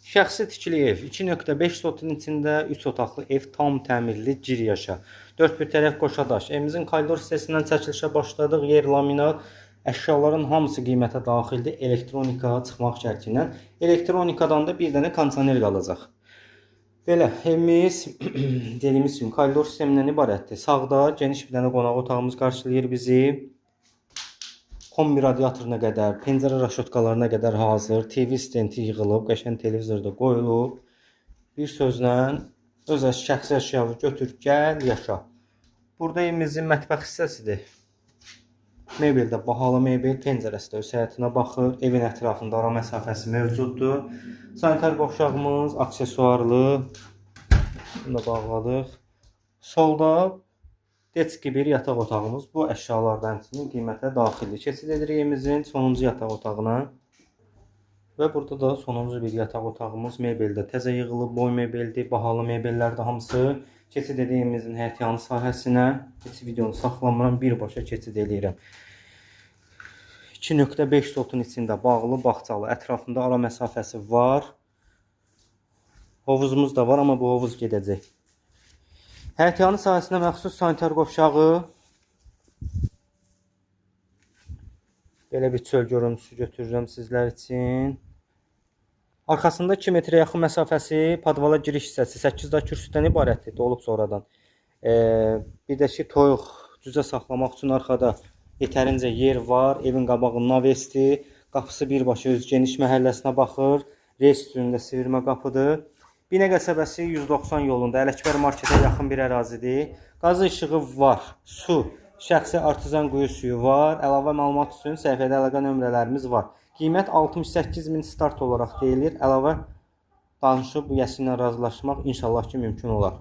Şəxsi tikili ev 2.5 sotun içində 3 otaqlı ev, tam təmirli, cir yaşa. 4 bir tərəf qoşadaş. Evimizin koridor hissəsindən çəkilişə başladıq. Yer laminat, əşyaların hamısı qiymətə daxildir. Elektronika çıxmaq şərti ilə. Elektronikadan da bir dənə kondisioner qalacaq. Belə evimiz dediyimiz kimi koridor sistemindən ibarətdir. Sağda geniş bir dənə qonaq otağımız qarşılayır bizi. Kombi radiatoruna qədər, pəncərə raşotkalarına qədər hazır. TV stenti yığılıb, qəşəng televizor da qoyulub. Bir sözlə öz şəxsi əşyanı götür, gəl, yaşa. Burada evimizin mətbəx hissəsidir. Mebel də bahalı mebel, pəncərəsi də öz həyətinə baxır. Evin ətrafında ara məsafəsi mövcuddur. Sanitar qovşağımız aksesuarlı. Bunu da bağladıq. Solda Detski bir yataq otağımız. Bu əşyalardan həmçinin qiymətə daxildir. Keçid edirik evimizin sonuncu yataq otağına. Və burada da sonuncu bir yataq otağımız. Mebel də təzə yığılıb, boy mebeldir. Bahalı mebellər də hamısı. Keçid edirik evimizin həyətyanı sahəsinə. Heç videonu saxlamıram, birbaşa keçid edirəm. 2.5 sotun içində bağlı, bağçalı. Ətrafında ara məsafəsi var. Hovuzumuz da var, amma bu hovuz gedəcək. Həyətyanı sahəsinə məxsus sanitar qovşağı. Belə bir çöl görüntüsü götürürəm sizlər üçün. Arxasında 2 metrə yaxın məsafəsi, podvala giriş hissəsi 8 kürsüdən ibarətdir, olub sonradan. Bir də ki, toyuq cüzə saxlamaq üçün arxada yetərincə yer var. Evin qabağı navesdir. Qapısı birbaşa öz geniş məhəlləsinə baxır. Reys üstündə sivirmə qapıdır. Binə qəsəbəsi 190 yolunda Ələkbər marketə yaxın bir ərazidir. Qazı işığı var, su, şəxsi artizan quyu suyu var. Əlavə məlumat üçün səhifədə əlaqə nömrələrimiz var. Qiymət 68.000 start olaraq deyilir. Əlavə danışıb yəsi ilə razılaşmaq inşallah ki mümkün olar.